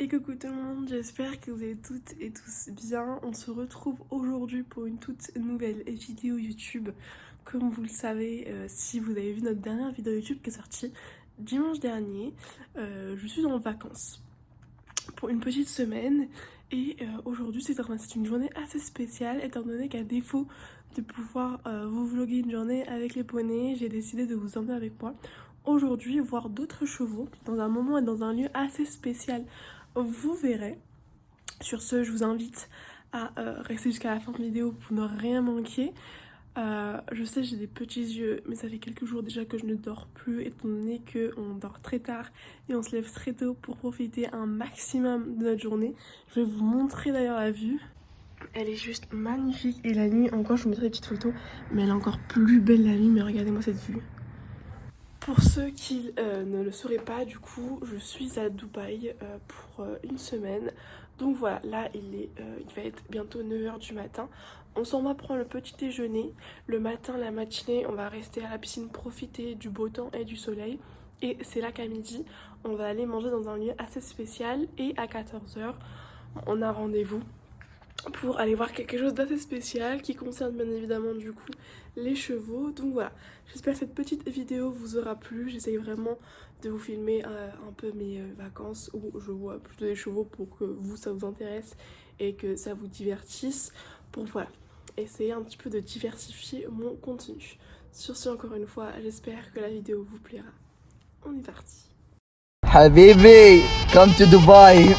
Et coucou tout le monde, j'espère que vous allez toutes et tous bien. On se retrouve aujourd'hui pour une toute nouvelle vidéo YouTube. Comme vous le savez, si vous avez vu notre dernière vidéo YouTube qui est sortie dimanche dernier, je suis en vacances pour une petite semaine. Et aujourd'hui c'est une journée assez spéciale étant donné qu'à défaut de pouvoir vous vlogger une journée avec les poneys, j'ai décidé de vous emmener avec moi aujourd'hui voir d'autres chevaux dans un moment et dans un lieu assez spécial. Vous verrez. Sur ce, je vous invite à rester jusqu'à la fin de la vidéo pour ne rien manquer. Je sais, j'ai des petits yeux, mais ça fait quelques jours déjà que je ne dors plus, étant donné qu'on dort très tard et on se lève très tôt pour profiter un maximum de notre journée. Je vais vous montrer d'ailleurs la vue. Elle est juste magnifique et la nuit, encore je vous mettrai des petites photos, mais elle est encore plus belle la nuit, mais regardez-moi cette vue. Pour ceux qui ne le sauraient pas, du coup, je suis à Dubaï pour une semaine. Donc voilà, là il va être bientôt 9h du matin. On s'en va prendre le petit déjeuner. Le matin, la matinée, on va rester à la piscine, profiter du beau temps et du soleil. Et c'est là qu'à midi, on va aller manger dans un lieu assez spécial. Et à 14h, on a rendez-vous pour aller voir quelque chose d'assez spécial qui concerne bien évidemment du coup les chevaux. Donc voilà, j'espère que cette petite vidéo vous aura plu. J'essaye vraiment de vous filmer un peu mes vacances où je vois plutôt des chevaux pour que vous ça vous intéresse et que ça vous divertisse, pour voilà, essayer un petit peu de diversifier mon contenu. Sur ce, encore une fois, j'espère que la vidéo vous plaira. On est parti. Habibi, come to Dubai.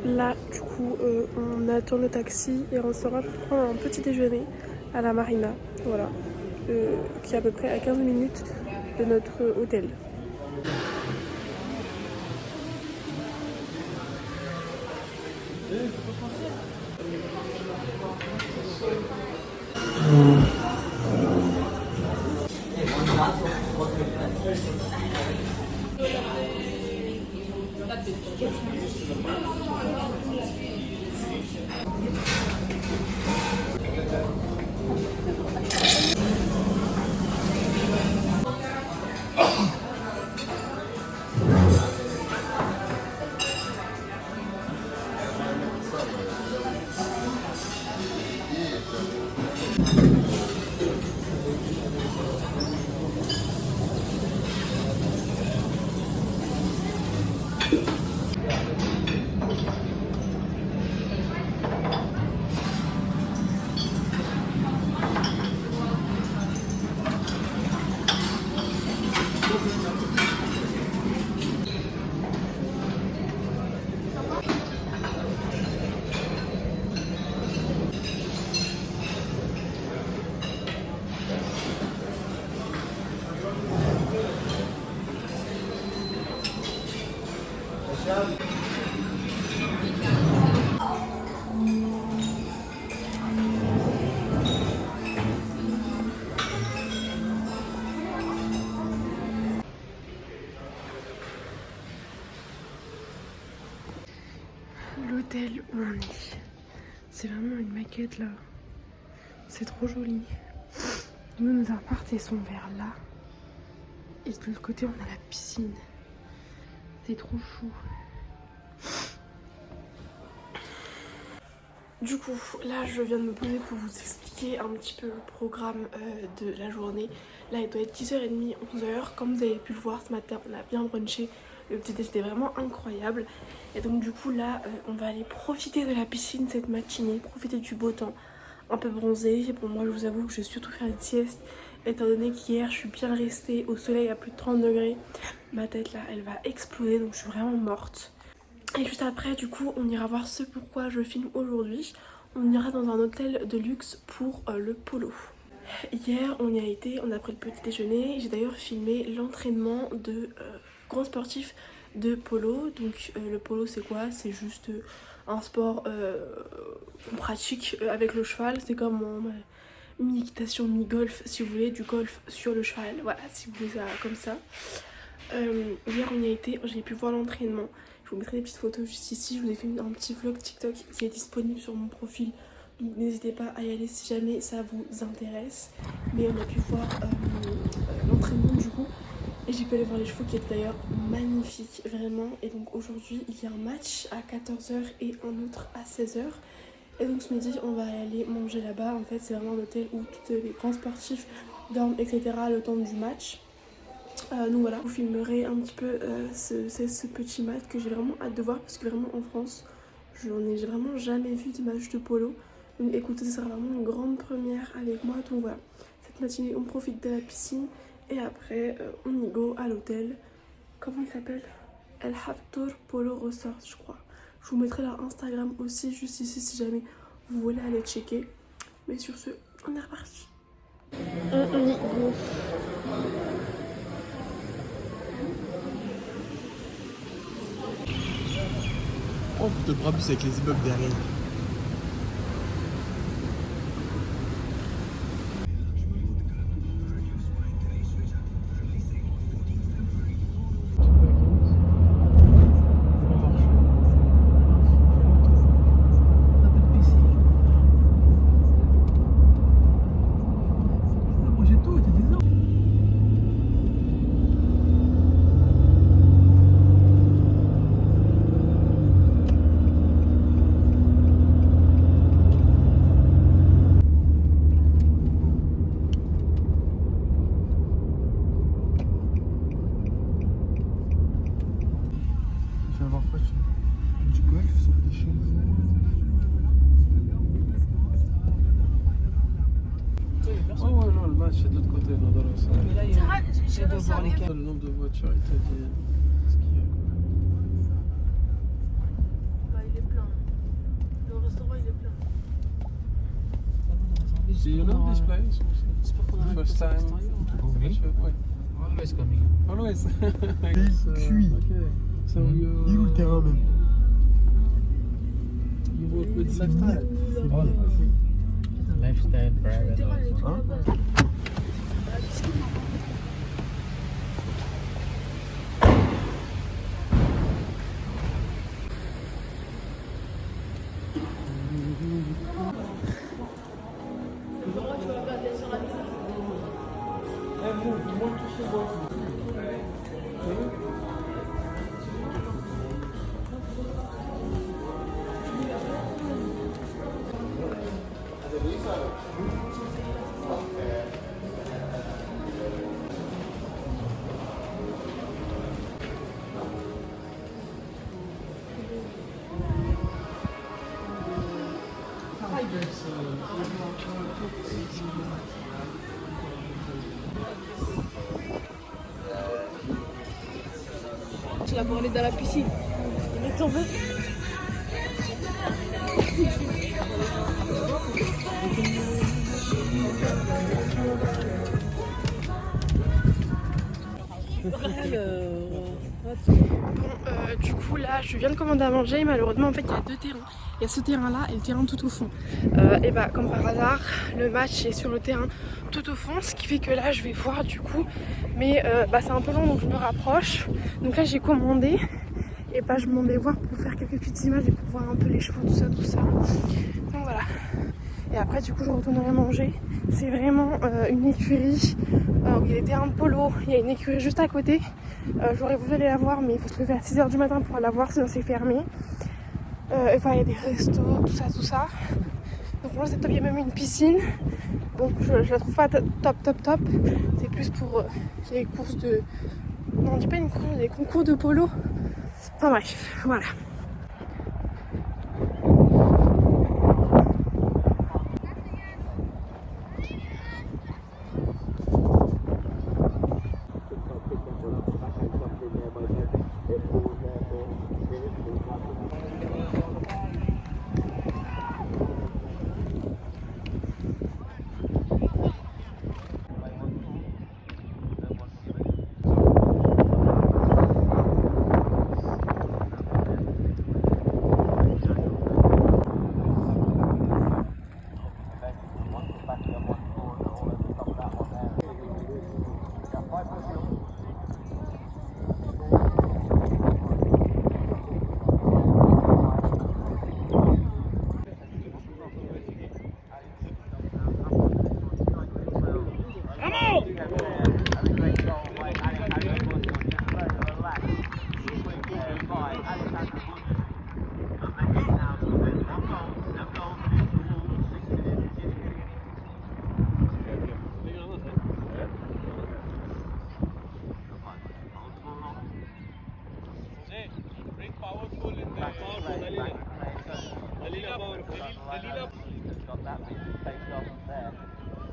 Là, du coup, on attend le taxi et on sera pour prendre un petit déjeuner à la marina, voilà, qui est à peu près à 15 minutes de notre hôtel. L'hôtel où on est, c'est vraiment une maquette là, c'est trop joli. Nous, nos apparts sont vers là et de l'autre côté on a la piscine, c'est trop chou. Du coup, là je viens de me poser pour vous expliquer un petit peu le programme de la journée. Là il doit être 10h30, 11h, comme vous avez pu le voir ce matin on a bien brunché. Le petit déj était vraiment incroyable. Et donc du coup là on va aller profiter de la piscine cette matinée, profiter du beau temps, un peu bronzé. Bon, moi je vous avoue que je vais surtout faire une sieste étant donné qu'hier je suis bien restée au soleil à plus de 30 degrés. Ma tête là elle va exploser, donc je suis vraiment morte. Et juste après du coup on ira voir ce pourquoi je filme aujourd'hui. On ira dans un hôtel de luxe pour le polo. Hier on y a été, on a pris le petit déjeuner. J'ai d'ailleurs filmé l'entraînement de grands sportifs de polo. Donc le polo c'est quoi? C'est juste un sport qu'on pratique avec le cheval. C'est comme mi-équitation, mi-golf, si vous voulez, du golf sur le cheval. Voilà, si vous voulez ça comme ça. Hier on y a été, j'ai pu voir l'entraînement. Je vous mettrai des petites photos juste ici. Je vous ai fait un petit vlog TikTok qui est disponible sur mon profil. Donc n'hésitez pas à y aller si jamais ça vous intéresse. Mais on a pu voir l'entraînement du coup. Et j'ai pu aller voir les chevaux qui étaient d'ailleurs magnifiques, vraiment. Et donc aujourd'hui, il y a un match à 14 h et un autre à 16 h. Et donc ce midi, on va aller manger là-bas. En fait, c'est vraiment un hôtel où tous les grands sportifs dorment, etc. le temps du match. Donc voilà, je vous filmerai un petit peu ce petit match que j'ai vraiment hâte de voir. Parce que vraiment en France, j'ai vraiment jamais vu de match de polo. Donc écoutez, ce sera vraiment une grande première avec moi. Donc voilà, cette matinée, on profite de la piscine. Et après, on y go à l'hôtel. Comment il s'appelle? El Haptor Polo Resort, je crois. Je vous mettrai leur Instagram aussi, juste ici, si jamais vous voulez aller checker. Mais sur ce, on est reparti. On y go. Oh, putain, le Brabus avec les immeubles derrière. C'est de l'autre côté, là, dans le sens. Mais là, j'ai de voir lesquels. Le nombre de voitures, il t'a dit ce qu'il y a. Bah, il est plein. Le restaurant, il est plein. Do you know this place? J'espère qu'on arrête First pour ça à time? l'extérieur. Ouais. Always coming. Always. Cuit. Okay. So you. Il est où le terrain même? You work with lifestyle. Lifestyle, Le private. terrain, il est tout Hein? là-bas. Tu l'as parlé dans la piscine. Il est tombé. Du coup là je viens de commander à manger. Malheureusement en fait il y a deux terrains. Il y a ce terrain là et le terrain tout au fond. Et bah comme par hasard le match est sur le terrain tout au fond. Ce qui fait que là je vais voir du coup. Mais bah, c'est un peu long donc je me rapproche. Donc là j'ai commandé. Et bah je m'en vais voir pour faire quelques petites images et pour voir un peu les chevaux, tout ça, tout ça. Donc voilà. Et après du coup je retournerai manger. C'est vraiment une écurie où il y a des terrains de polo. Il y a une écurie juste à côté. J'aurais voulu aller la voir mais il faut se lever à 6 h du matin pour la voir sinon c'est fermé. Enfin il y a des restos, tout ça, tout ça. Donc moi c'est top, il y a même une piscine. Bon je la trouve pas top. C'est plus pour les courses de... Non on dit pas une course, des concours de polo. Enfin bref, voilà. got that piece of taped off there.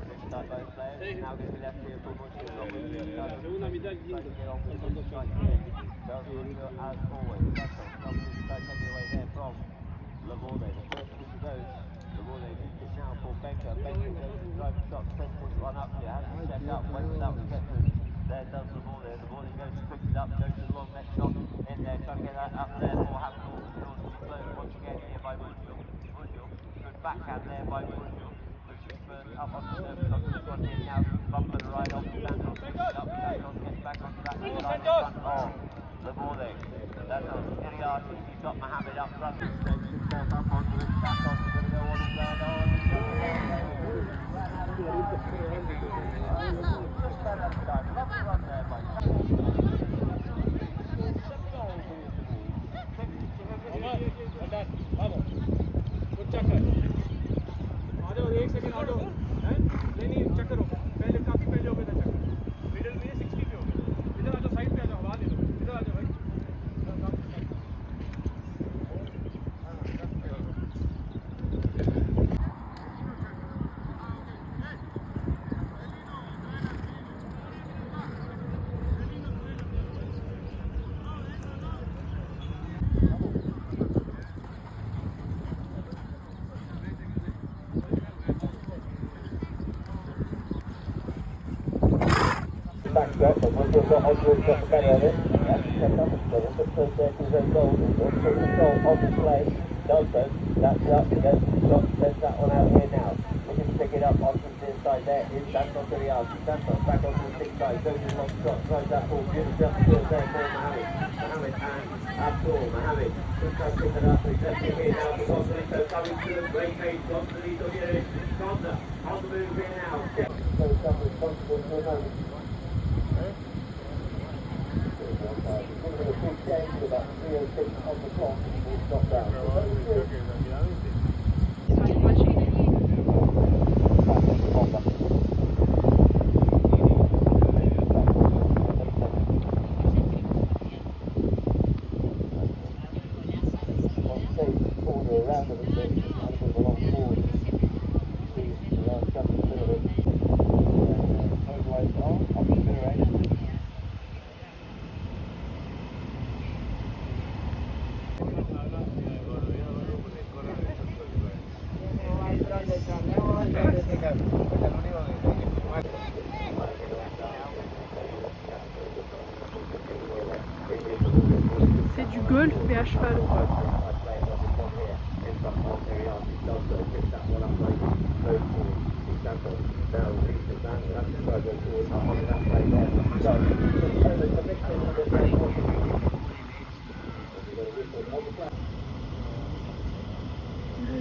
Looks like both players now going to be left here for much of the Segunda mitad quinto. get on with the strike here. Does as always. That's all. Obviously, try taking away there from Lavorde. The first push goes. Lavorde needs it now for Benker. Benker goes to drive shot. 10 push one up here. Has to check up. Wait for that one get through. There does Lavorde. Lavorde goes to pick it up. Goes to the long next shot in there. Trying to get that up there for Hampton. Close once again here by Woodville. Good backhand there by Woodville. Up on the surface of this one here now, bumper the right off, Santos picks it up, Santos gets back onto that side in front of Lavorde. Santos, Iriarty, he's got Mohammed up front, he takes himself up onto it, Santos is going to go on his side on. Just about out of time, lovely run there by Vamos. Good checker. आ जाओ एक सेकंड आ जाओ हैं नहीं चेक करो पहले काफी पहले हो गया था चेक मिडिल में 60 पे हो गया इधर आ जाओ साइड पे आ जाओ हवा दे दो इधर आ जाओ भाई backstop, but once you've got onto it, got the better of it. That's the set up, but if the first circle's a goal, or put the goal on the play, does so, that's up, goes to the shot, sends that one out here now. Looking to pick it up onto the inside there, is Santos Iriarty. Santos back onto the six side, goes in long shot, throws that ball, beautifully up the field there for Mohammed. Mohammed and Abdul, Mohammed, just tries to pick it up, he's left it here now, for Gonzalito, coming to the great pace, Gonzalito here, Gonza, on the move here now. So someone responsible for a moment. A big change with about 3:06 on the clock, we'll stop down. C'est du golf mais à cheval.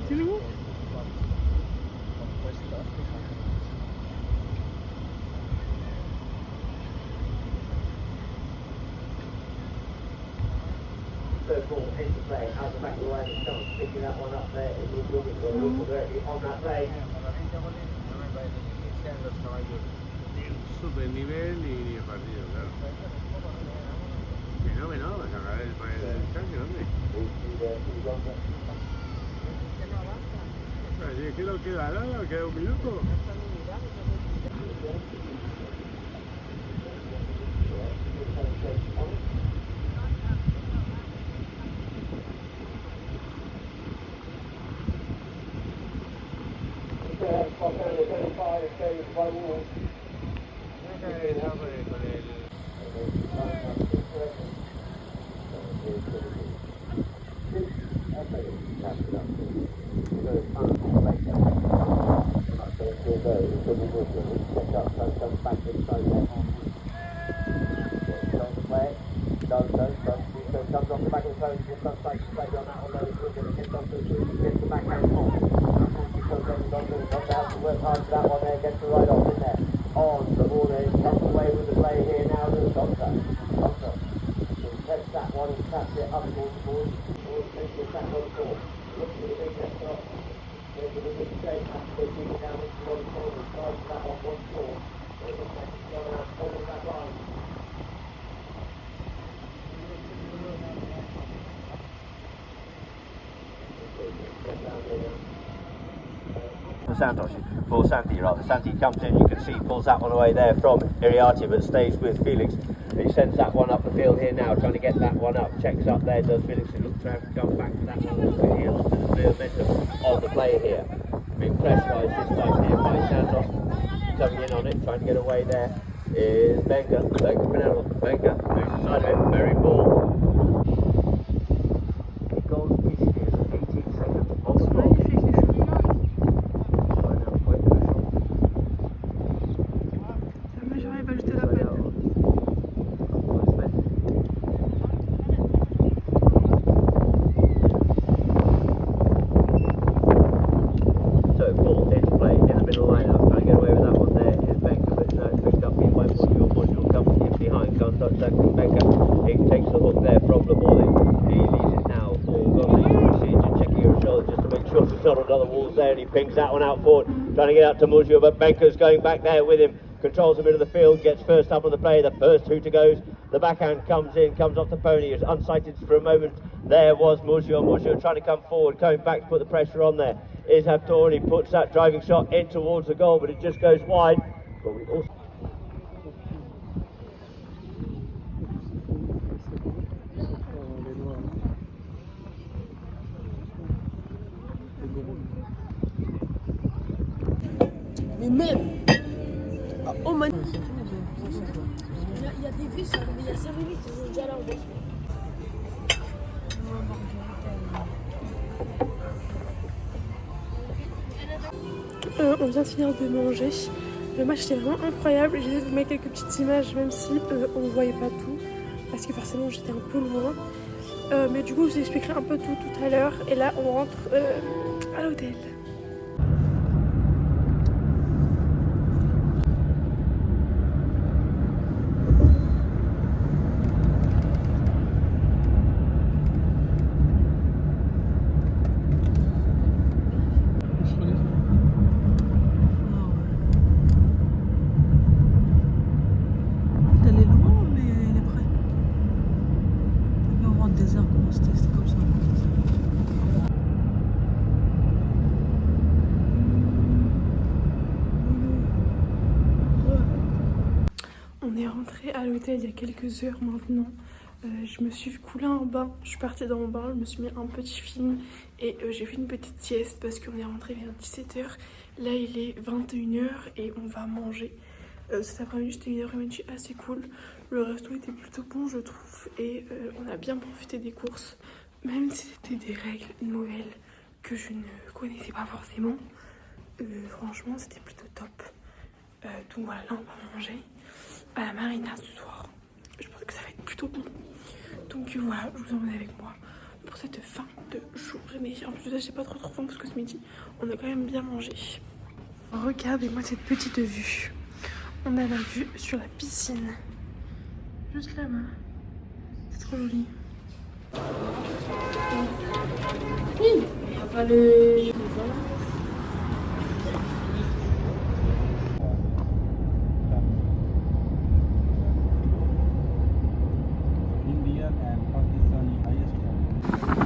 C'est où? Third ball into play, out the back of the line, and someone's picking that one up there, and he's looking for a look directly on that play. Super nivel y partido, claro. Fenómeno, vas a acabar el cambio, ¿dónde? ¿Qué no queda nada? ¿Queda un minuto? Comes off the back of the post, just comes back to play on that one, though, he's going to get off the gets the backhand off. Got to have to work hard for that one there, gets the right off in there. On the ball there, comes away with the play here now, there's Gonza. Gonza. He takes that one and taps it up towards the ball. Takes it back on the ball. Looks at the big net shot. There's a big shake, has to go deep down into one corner, tries that off one score. There's a second shot out, over that line. Santi rather. Santi comes in, you can see, pulls that one away there from Iriarte, but stays with Felix. He sends that one up the field here now, trying to get that one up. Checks up there, does Felix, who looks to have to come back to that one. He looks at the momentum of the play here. Being pressurised this time here by Santos. Coming in on it, trying to get away there is Benga. Benga Pinello. Benga moves inside of it, very ball. He goes is 18 seconds on the clock. Jamais j'arrive à jeter la peine. So ball into play in the middle lineup, trying to get away with that one there is Benga, but no, it's picked up in by Mojo. Mojo comes in behind, can't touch that from Benga. He takes the hook there from Lamorley. He leaves it now for Gosling, checking her shoulder just to make sure there's not another walls there, and he pings that one out forward, trying to get out to Mojo, but Benga's going back there with him. Controls a bit of the field, gets first up on the play, the first hooter goes, the backhand comes in, comes off the pony, is unsighted for a moment. There was Mojo. Mojo trying to come forward, coming back to put the pressure on there. Is Haptor, he puts that driving shot in towards the goal, but it just goes wide. But we also Mais même oh man. Il y a des vis, mais il y a 5 minutes, ils sont déjà là en fait. On vient de finir de manger. Le match était vraiment incroyable. J'ai essayé de vous mettre quelques petites images, même si on ne voyait pas tout, parce que forcément j'étais un peu loin. Mais du coup, je vous expliquerai un peu tout à l'heure. Et là, on rentre à l'hôtel. Elle est loin, mais elle est prête. On va voir le désert comment c'était comme ça. On est rentré à l'hôtel il y a quelques heures maintenant. Je me suis coulé un bain, je suis partie dans le bain, je me suis mis un petit film et j'ai fait une petite sieste parce qu'on est rentré vers 17h. Là il est 21h et on va manger. Cet après-midi c'était une après-midi assez cool. Le resto était plutôt bon je trouve et on a bien profité des courses. Même si c'était des règles nouvelles que je ne connaissais pas forcément. Franchement c'était plutôt top. Donc voilà, là on va manger à la marina ce soir. Je pense que ça va être plutôt bon. Donc voilà, je vous emmène avec moi pour cette fin de journée. En plus de ça, j'ai pas trop faim parce que ce midi, on a quand même bien mangé. Regardez-moi cette petite vue. On a la vue sur la piscine. Juste là-bas. C'est trop joli. Oui, il n'y a pas le... Indian and Pakistani highest level.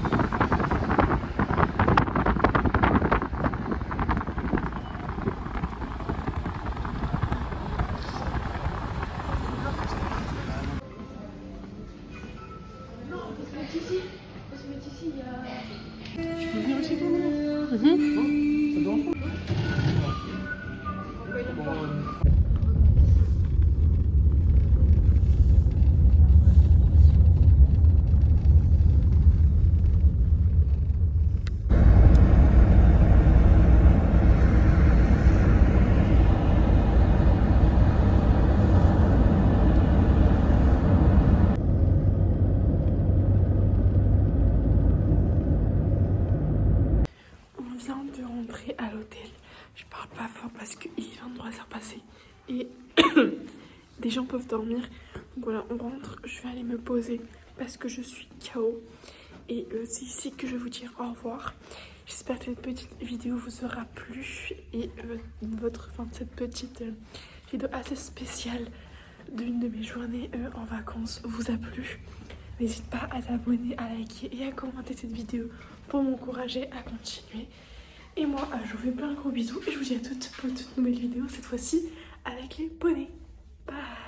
On vient de rentrer à l'hôtel. Je parle pas fort parce qu'il est 23h passé et des gens peuvent dormir. Donc voilà, on rentre. Je vais aller me poser parce que je suis KO. Et c'est ici que je vais vous dire au revoir. J'espère que cette petite vidéo vous aura plu et cette petite vidéo assez spéciale d'une de mes journées en vacances vous a plu. N'hésite pas à t'abonner, à liker et à commenter cette vidéo pour m'encourager à continuer. Et moi, je vous fais plein de gros bisous et je vous dis à toutes pour une toute nouvelle vidéo, cette fois-ci avec les poneys. Bye.